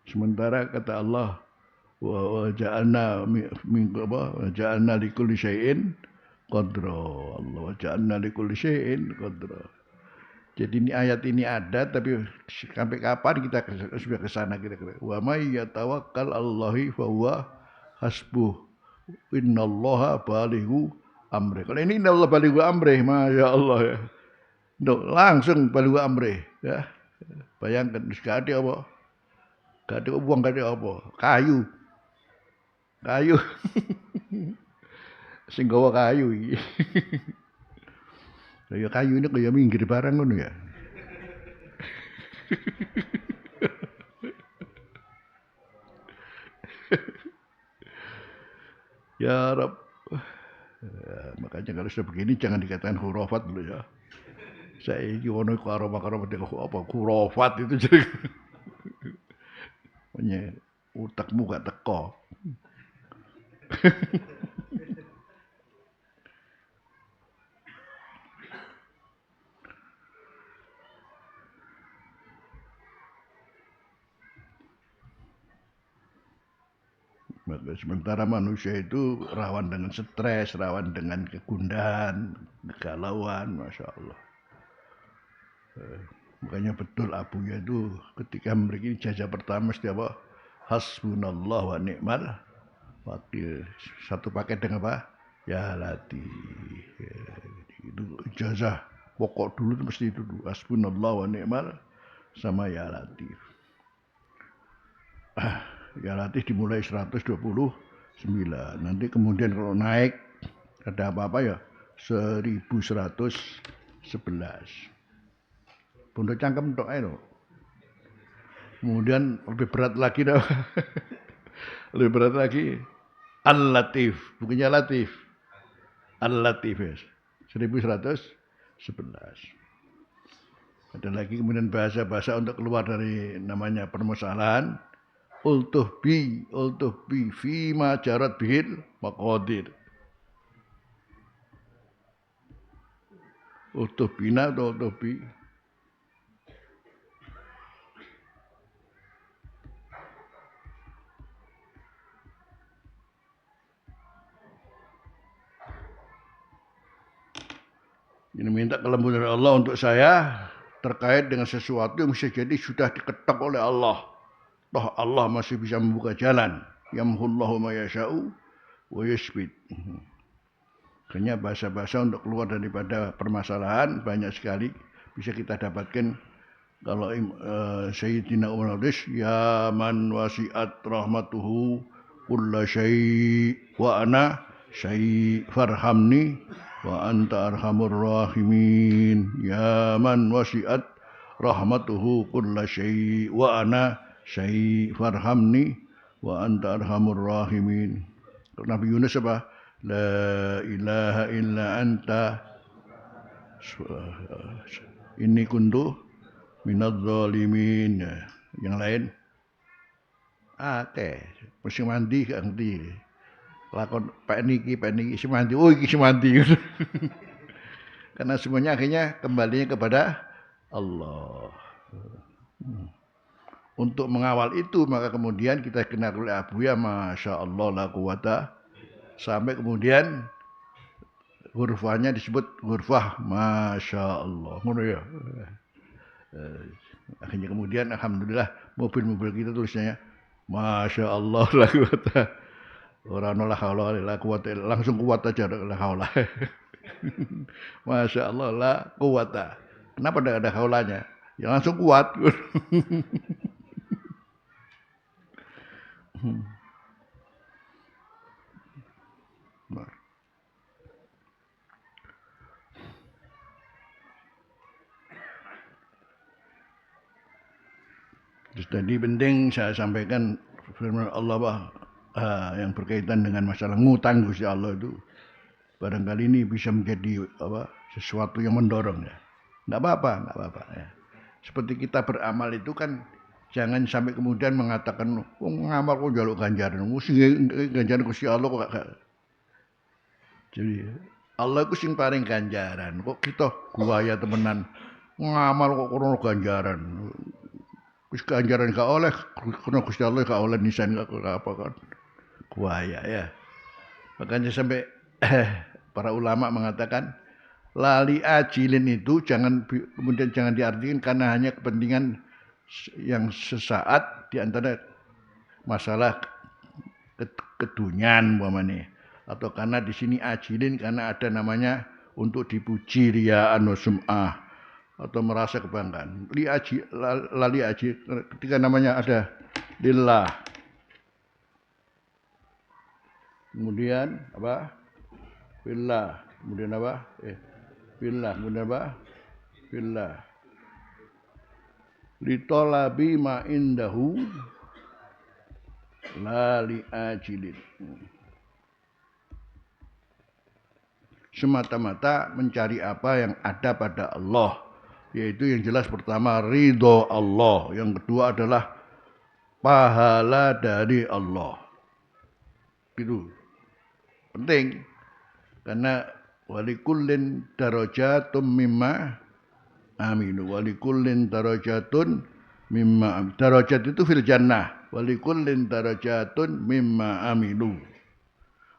Sementara kata Allah wa ja'alna ja'alna likulli syai'in qadra. Allah wa ja'alna likulli syai'in qadra. Jadi ini ayat ini ada, tapi sampai kapan kita sudah ke sana kira-kira. Wa may yatawakkal 'alallahi fa huwa hasbuh. Innallaha balighu amri. Kalau ini innallaha balighu amri, masya Allah ya. Langsung balighu amri ya. Bayangkan gak ada apa? Gak ada uang, gak ada apa? Kayu. Kayu. Sing gawa kayu iki. Ya kayu ini kaya minggir barang ngono ya. Ya Rab. Ya, makanya kalau sudah begini jangan dikatakan khurafat dulu ya. Saya ini ono karo-karo apa khurafat itu jadi. Punya utakmu gak teko. Sementara manusia itu rawan dengan stres, rawan dengan kegundahan, kegalauan, masya Allah. Makanya betul Abuya itu ketika memberi ijazah pertama setiap apa? Hasbunallah wa ni'mal wakil. Satu paket dengan apa? Ya Latif. Ya, itu ijazah pokok dulu mesti itu dulu. Hasbunallah wa ni'mal sama Ya Latif. Ya Latif dimulai 129. Nanti kemudian kalau naik ada apa-apa ya 1111. Pondok cangkem tok ae. Kemudian lebih berat lagi dah. Lebih berat lagi Al-Latif, bukannya Latif. Al-Latif ya. 1111. Ada lagi kemudian bahasa-bahasa untuk keluar dari namanya permasalahan. Ultuh bi fima jarat bihil maqadir. Ultuh bina atau ultuh bi. Ini minta kelembutan dari Allah untuk saya terkait dengan sesuatu yang bisa jadi sudah diketok oleh Allah. Toh Allah masih bisa membuka jalan. Yamhullahu ma yasha'u wa yusbit. Hanya bahasa-bahasa untuk keluar daripada permasalahan banyak sekali bisa kita dapatkan kalau Sayyidina Umar Radis ya man wasi'at rahmatuhu kulla syai' wa ana syai' farhamni wa anta arhamur rahimin ya man wasi'at rahmatuhu kulla syai' wa ana syai' farhamni wa anta arhamur rahimin. Nabi Yunus apa? La ilaha illa anta inni kuntu minadz zalimin. Yang lain mesti mandi ganti. Lakon Pak niki isi mandi. Oh iki isi mandi. Karena semuanya akhirnya kembalinya kepada Allah. Untuk mengawal itu maka kemudian kita kenal oleh Abuya masya Allah la quwata sampai kemudian hurufnya disebut hurufah masya Allah. Ngono ya. Akhirnya kemudian alhamdulillah mobil-mobil kita tulisnya masya Allah la quwata. Ora la haula la quwata langsung kuat aja la haula. Masya Allah la quwata. Kenapa tidak ada haulanya? Ya langsung kuat. Jadi penting saya sampaikan firman Allah yang berkaitan dengan masalah ngutang Gusti Allah itu barangkali ini bisa menjadi sesuatu yang mendorong ya. Enggak apa-apa ya. Seperti kita beramal itu kan jangan sampai kemudian mengatakan ngamal kok njaluk ganjaran. Sing ganjaran Gusti Allah kok gak. Jadi Allah ku sing paring ganjaran. Kok kita guaya temenan ngamal kok ora ganjaran. Wis ganjaran gak oleh, karena Gusti Allah gak oleh nisan gak apa kan. Guaya ya. Makanya sampai para ulama mengatakan Lali ajilin itu kemudian jangan diartikan karena hanya kepentingan yang sesaat di antara masalah kedunyan umpamanya, atau karena di sini ajilin karena ada namanya untuk dipuji riya'an wa sum'ah atau merasa kebanggaan. Lali aji ketika namanya ada lillah. Kemudian apa? Billah. Kemudian apa? Billah. Kemudian apa? Billah. Litolabi ma indahu lali ajilin. Semata-mata mencari apa yang ada pada Allah, yaitu yang jelas pertama ridho Allah, yang kedua adalah pahala dari Allah. Itu penting karena walikullin darajatun mimma amilu, walikullin darajatun mimma darajat itu fil jannah, walikullin darajatun mimma amilu.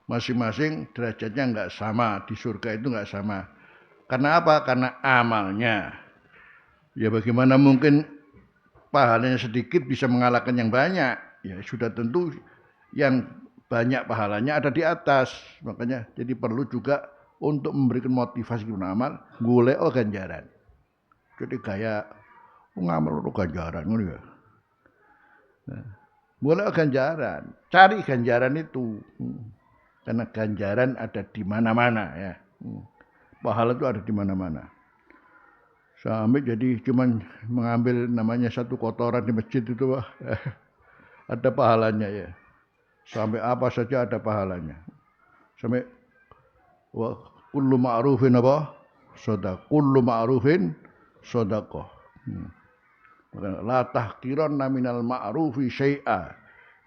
Masing-masing derajatnya enggak sama, di surga itu enggak sama. Karena apa? Karena amalnya. Ya bagaimana mungkin pahalanya sedikit bisa mengalahkan yang banyak? Ya sudah tentu yang banyak pahalanya ada di atas. Makanya jadi perlu juga untuk memberikan motivasi beramal, golek ganjaran. Jadi gaya ngamal ganjaran ngono ya. Nah, golek ganjaran, cari ganjaran itu. Karena ganjaran ada di mana-mana ya. Pahala itu ada di mana-mana. Sampai jadi cuman mengambil namanya satu kotoran di masjid itu ada pahalanya ya. Sampai apa saja ada pahalanya. Sampai kullu ma'rufin apa? Shadaqah. Kullu ma'rufin shadaqah. La tahqiranna minal ma'rufi syai'a.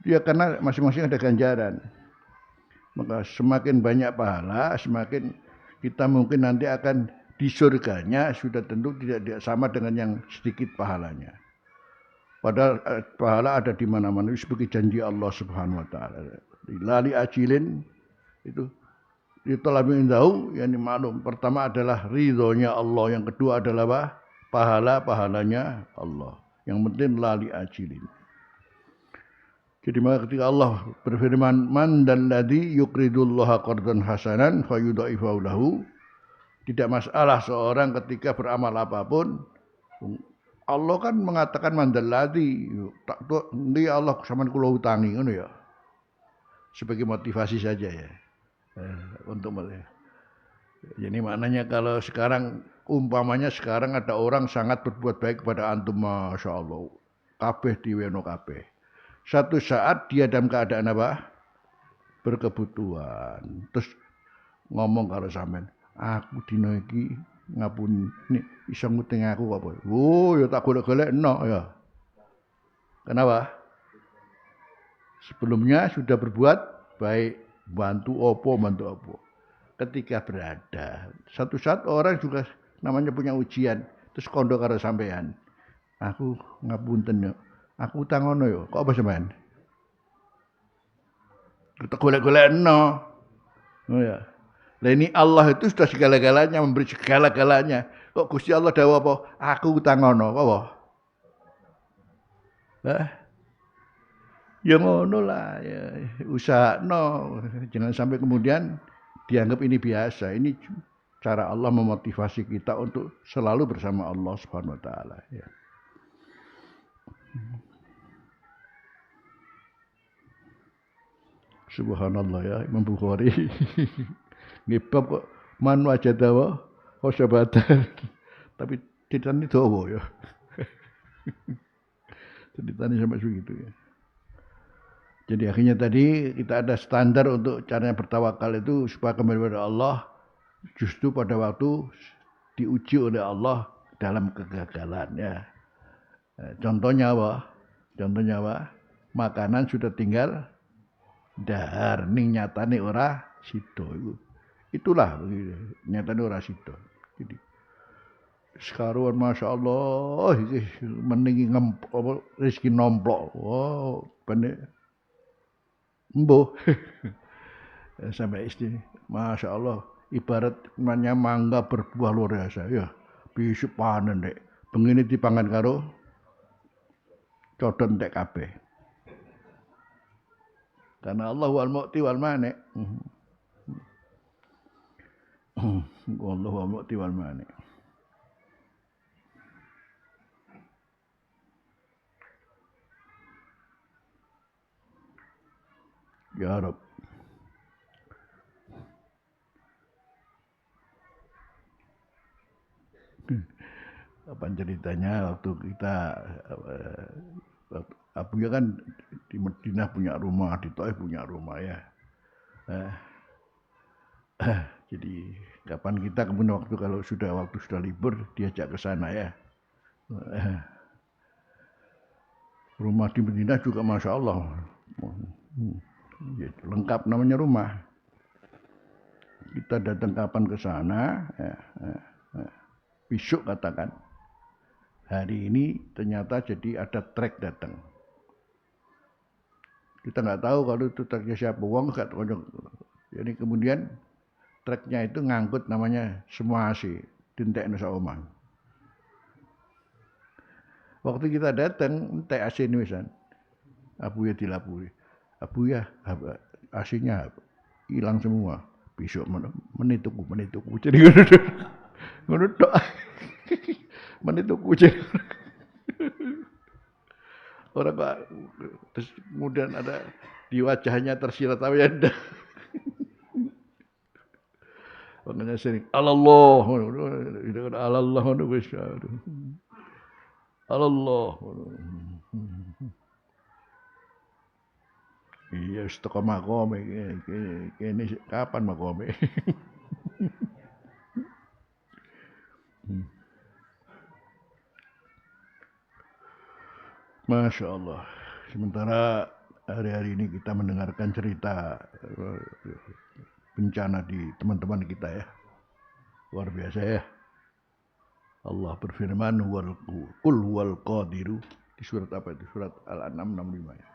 Dia karena masing-masing ada ganjaran. Maka semakin banyak pahala, semakin kita mungkin nanti akan di surganya sudah tentu tidak sama dengan yang sedikit pahalanya. Padahal pahala ada di mana-mana sebagai janji Allah Subhanahu wa taala. Lali ajilin itu labih indahu, yang maklum pertama adalah ridhonya Allah, yang kedua adalah apa? Pahalanya Allah. Yang penting lali ajilin. Jadi maka ketika Allah berfirman man dalladzi yuqridullaha qardan hasanan fayudha'ifahu lahu, tidak masalah seorang ketika beramal apapun. Allah kan mengatakan man dalladzi tak ndi Allah sampean kula utangi ngono ya. Sebagai motivasi saja ya. Untuk melihat. Jadi maknanya kalau sekarang umpamanya sekarang ada orang sangat berbuat baik kepada antum, masya Allah, kabeh diweno kabeh. Satu saat dia dalam keadaan apa? Berkebutuhan. Terus ngomong kalau sampean, aku dino iki ngapun nih iso ngutang aku apa? Oh, ya tak golek-golekno ya. Kenapa? Sebelumnya sudah berbuat baik, bantu opo. Ketika berada, satu saat orang juga namanya punya ujian, terus kondo karo sampean. Aku ngapunten yo. Aku utang ngono yo. Kok apa sampean? Kita golek-golekno. Oh ya. Lah ini Allah itu sudah segala-galanya, memberi segala-galanya. Kok Gusti Allah dawuh apa? Aku utang ngono, apa? Ya ngono lah, ya usahano. Jangan sampai kemudian dianggap ini biasa. Ini cara Allah memotivasi kita untuk selalu bersama Allah Subhanahu wa taala ya. Subhanallah ya, Imam Bukhari. Ngebab kok man wajadawa khosabatan. Tapi ceritanya dawa ya. Ceritanya sampai segitu ya. Jadi akhirnya tadi kita ada standar untuk caranya bertawakal itu supaya kembali kepada Allah justru pada waktu diuji oleh Allah dalam kegagalan ya. Contohnya apa? Makanan sudah tinggal dahar ning nyatane ora sida iku. Itulah nyatane ora sida. Jadi sekaruan masyaallah iki meningi apa rezeki nomplok. Wow, bener. Mbuh. Sampai istri, masya Allah, ibarat namanya mangga berbuah luar biasa ya. Bisa panen dek. Begini dipangan karo codon tek kabeh. Karena Allah wal mu'ti wal mani. Allah wal mu'ti wal mani. Ya Rabb. Apa ceritanya waktu kita Abu ya kan di Madinah punya rumah, di Taif punya rumah ya. Jadi kapan kita kemudian waktu kalau waktu sudah libur diajak ke sana ya. Rumah di Madinah juga masya Allah lengkap namanya rumah. Kita datang kapan ke sana, besok katakan hari ini ternyata jadi ada trek datang. Kita nggak tahu kalau itu treknya siapa, wong nggak tahu. Jadi kemudian treknya itu ngangkut namanya semua AC, dintek nusa omang. Waktu kita datang, entek AC ini wisan. Abu ya dilapuri. Abu ya AC-nya hilang semua. Besok menituku. Jadi ngono tok. Menituku jadi. Orang kok terus kemudian ada di wajahnya tersirat apa ya dah. Makanya sering Allah wis. Allah. Iya, teko makome kene kapan makome? Masya Allah. Sementara hari-hari ini kita mendengarkan cerita bencana di teman-teman kita ya. Luar biasa ya. Allah berfirman qul wal qadiru di surat apa itu? Surat Al-An'am 65 ya.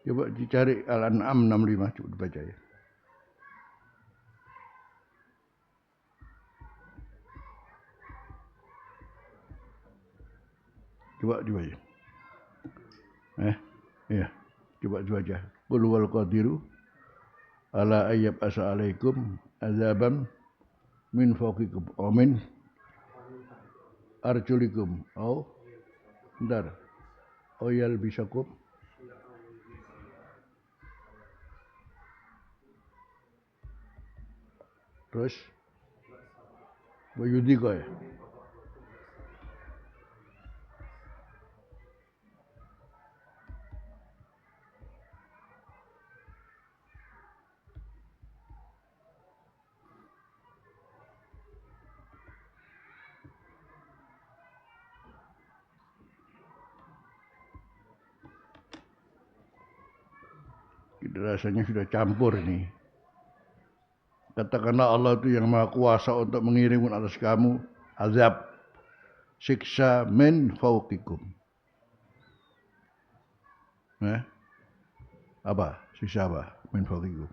Coba dicari Al-An'am 65 coba dibaca ya. Coba dibaca. Iya. Coba dibaca. Qul wal qadiru ala ayyab asa alaikum azabam min fawqikum amin arjulikum bentar oyal bisakum terus wayudika ya. Rasanya sudah campur nih. Katakanlah Allah itu yang maha kuasa untuk mengirimkan atas kamu azab, siksa min fauqikum. Apa? Siksa apa? Min fauqikum.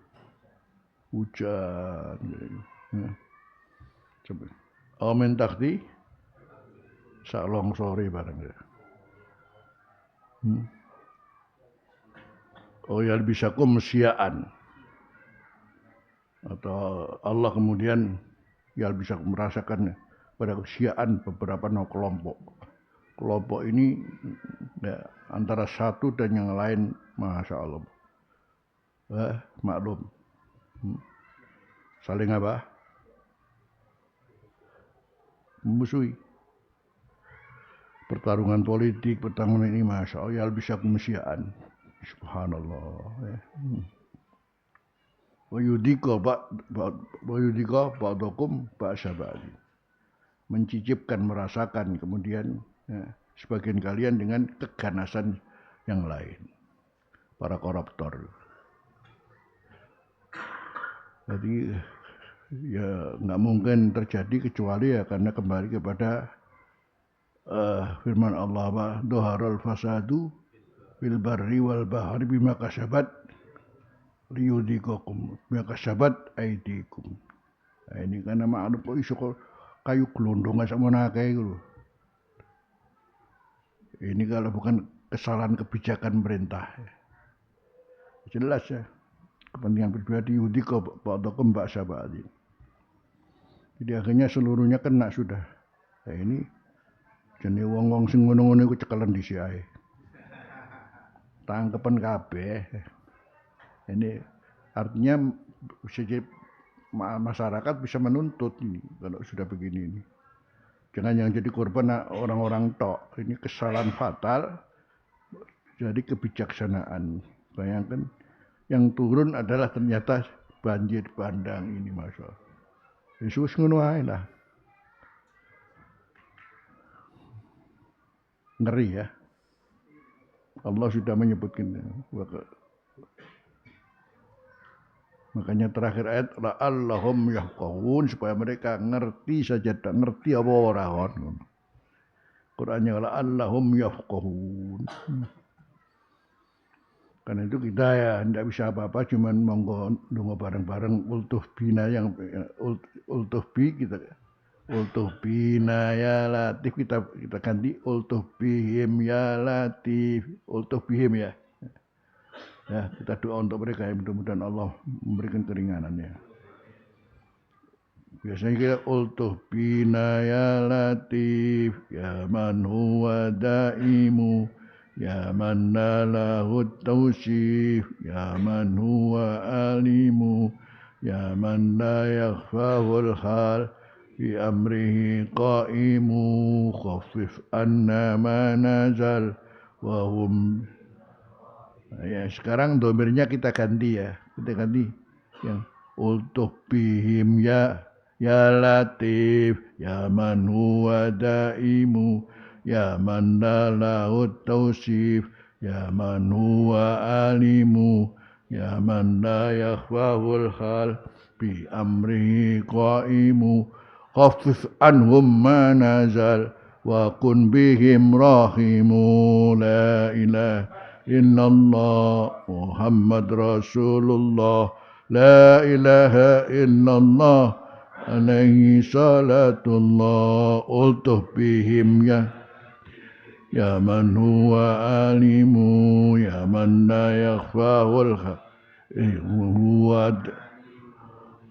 Hujan. Coba. Amin takdi. Sak longsore barang ya. Oyal bisakum mesiaan. Atau Allah kemudian ya bisa merasakan pada kesiaan beberapa kelompok. Kelompok ini ya, antara satu dan yang lain, masya Allah, maklum, saling apa? Memusuhi. Pertarungan politik, pertarungan ini, masya Allah, ya bisa kemesiaan, subhanallah. Ya. Wayudika ba'dakum ba'sa ba'di. Mencicipkan, merasakan, kemudian ya, sebagian kalian dengan keganasan yang lain. Para koruptor. Jadi ya nggak mungkin terjadi kecuali ya karena kembali kepada firman Allah, wa dhaharal fasadu fil barri wal bahri bima kasabat liyudhikakum bima kasabat aidikum. Nah, ini karena maklum kok iso kayu gelondongan sakmono akeh iku lho. Ini kalau bukan kesalahan kebijakan pemerintah. Jelas ya. Kepentingan pribadi yudhika ba'dakum ba'sa ba'di. Jadi akhirnya seluruhnya kena sudah. Nah, ini jenenge wong-wong sing ngono-ngono iku cekelan dhisik ae. Tangkepen kabeh. Ini artinya masyarakat bisa menuntut ini kalau sudah begini ini. Jangan yang jadi korban orang-orang tok. Ini kesalahan fatal. Jadi kebijaksanaan. Bayangkan yang turun adalah ternyata banjir bandang ini, masya Allah. Yesus ngono ae lah. Ngeri ya. Allah sudah menyebutkan. Makanya terakhir ayat la'allahum yafqahun, supaya mereka ngerti saja, tak ngerti apa ora kon. Qur'annya la'allahum yafqahun. Karena itu kita ya tidak bisa apa-apa, cuman monggo ndonga bareng-bareng ultuh bina yang ultuh bi kita ultuh bina ya latif, kita ganti ultuh bihim ya latif, ultuh bihim ya. Ya, kita doa untuk mereka, ya mudah-mudahan Allah memberikan keringanannya. Biasanya kita ultuh bina ya latif, ya man huwa daimu, ya man lahu tawsif, ya man huwa alimu, ya man la yakhfahul hal, bi amrihi qaimu, khaffif anna ma nazal, wa hum. Ya, sekarang domirnya kita ganti ya. Kita ganti yang ultuh bihim ya latif, ya man huwa daimu, ya man lahu tawsif, ya man huwa alimu, ya man la yakhfahul hal, bi amrihi qaimu, khaffif anhum ma nazal, wa kun bihim rahimu, la ilaha illallah Muhammad Rasulullah, la ilaha illallah alaihi salatullah, ultuh bihim ya man huwa alimu, ya man la yakhfahul huwa,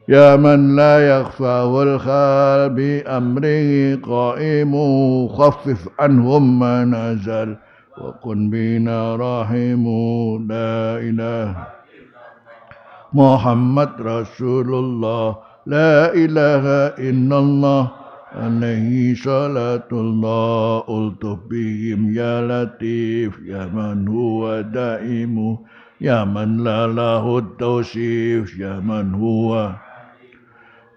ya man la yakhfahul khal, bi amrihi qaimu, khaffif anhum ma nazal, wa kun bina rahimu, la ilaha Muhammad Rasulullah, la ilaha illallah alaihi salatullah, ultuh bihim ya latif, ya man huwa daimu, ya man la lahu tawsif, ya man huwa,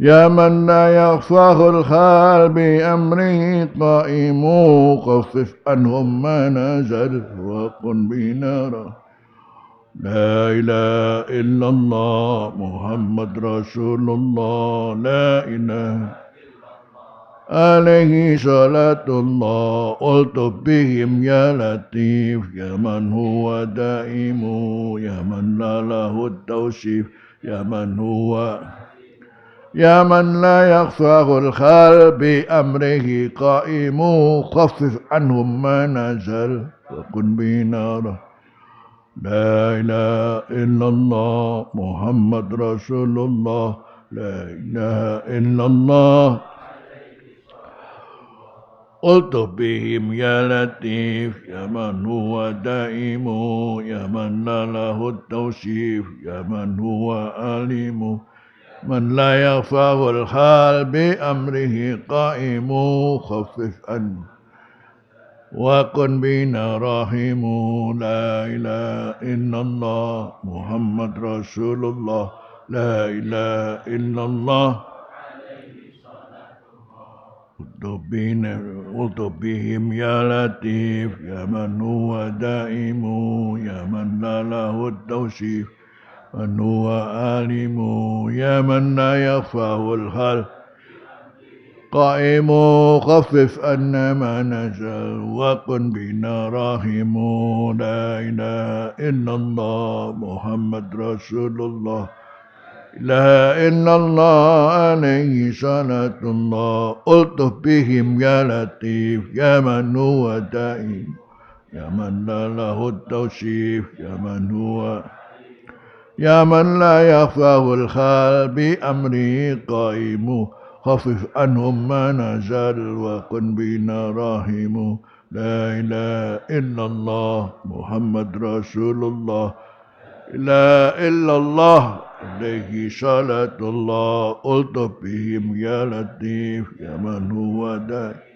ya man la yakhfahul hal, bi amrihi qaimu, khaffif anhum ma nazal, wa kun bina la ilaha illallah Muhammad Rasulullah, la ilaha alaihi salatullah, ultuh bihim ya latif, ya man huwa daimu, ya man la lahu tawsif, ya man huwa, ya man la yakhfahul khal, bi amrihi qaimu, khaffif anhum ma nazal, wa kun bina la ilaha illallah Muhammad Rasulullah, la ilaha illallah ألطف بهم يا لطيف يا من هو دائم يا من لا له التوصيف يا من هو عليم من لا يخفاه الحال بأمره قائم خفف عنه وكن بنا رحيم لا إله إلا الله محمد رسول الله لا إله إلا الله الطف بهم يا لطيف يا من هو دائم يا من لا له التوصيف من هو عالم يا من لا يخفاه الحال قائم خفف عنا ما نزل وكن بنا رحيم لا إله إلا الله محمد رسول الله لا إلا الله عليه صلاة الله ألطف بهم يا لطيف يا من هو دائم يا من لا له التوصيف يا من لا يخفاه الخال بأمره قائم خفف عنهم ما نزل وكن بنا رحيم لا إله إلا الله محمد رسول الله لا إلا الله عليه صلاة الله ألطف بهم يا لطيف يا من هو دائم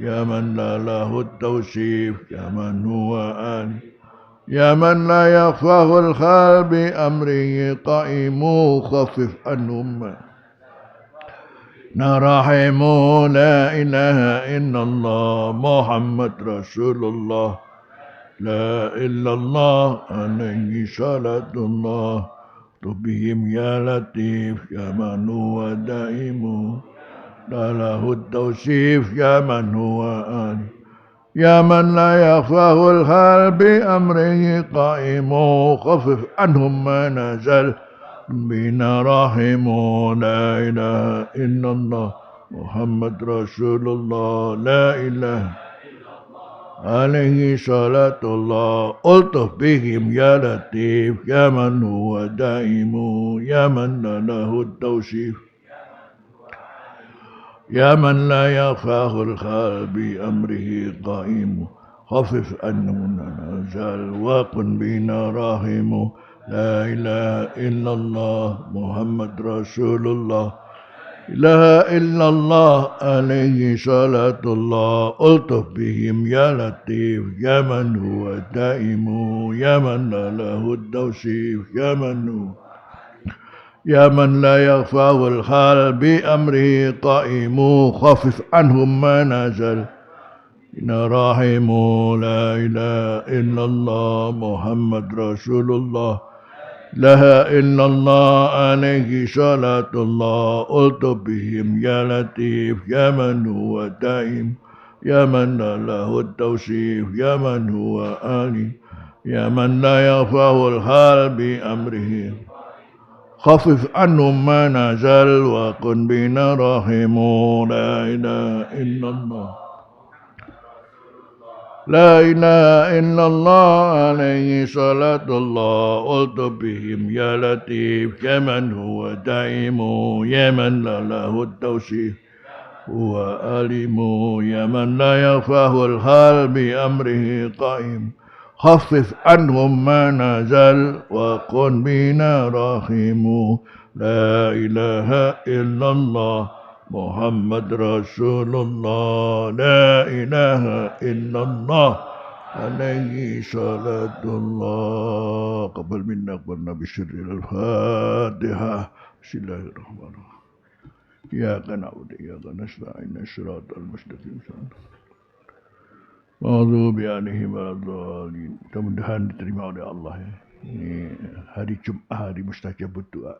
يا من لا له التوصيف يا من هو آل يا من لا يخفاه الخال بأمره قائم خفف عنهم نرحم لا إله إلا الله محمد رسول الله لا إلا الله عليه صلاة الله بهم يا لطيف يا من هو دائم لا له التوصيف يا من هو آل يا من لا يخفاه الحال بأمره قائم خفف عنهم ما نزل بنا رحم لا إله إلا الله محمد رسول الله لا إله عليه صلاة الله ألطف بهم يا لطيف يا من هو دائم يا من لا له التوصيف يا من لا يخفاه الخال بأمره قائم خفف عنه نزل وكن بنا رحيم لا إله إلا الله محمد رسول الله لا إلا الله عليه صلاة الله ألطف بهم يا لطيف يا من هو دائم يا من لا له التوصيف يا من لا يخفاه الحال بأمره قائم خفف عنهم ما نزل إن رحيم لا إله إلا الله محمد رسول الله لا إلا الله عليه صلاة الله ألطف بهم يا لطيف يا من هو دائم يا من لا له التوصيف يا من هو آلي يا من لا يخفاه الحال بأمره خفف عنهم ما نزل وكن بنا رحيم لا إله إلا الله لا إله إلا الله عليه صلاة الله ألطف بهم يا لطيف يا من هو دائم يا من لا له التوصيف هو أليم يا من لا يخفاه الحال بأمره قائم خفف عنهم ما نزل وكن بنا رحيم لا إله إلا الله محمد رسول الله لا إله إلا الله عليه صلاة الله قبل منا قبلنا بسر الفاتحة بسم الله الرحمن الرحيم إياك نعبد وإياك نستعين الصراط المستقيم Ma'udzu bi'anihi wa'adhalin. Mudah-mudahan diterima oleh Allah ya. Ini hari Jumat, hari mustajabud doa.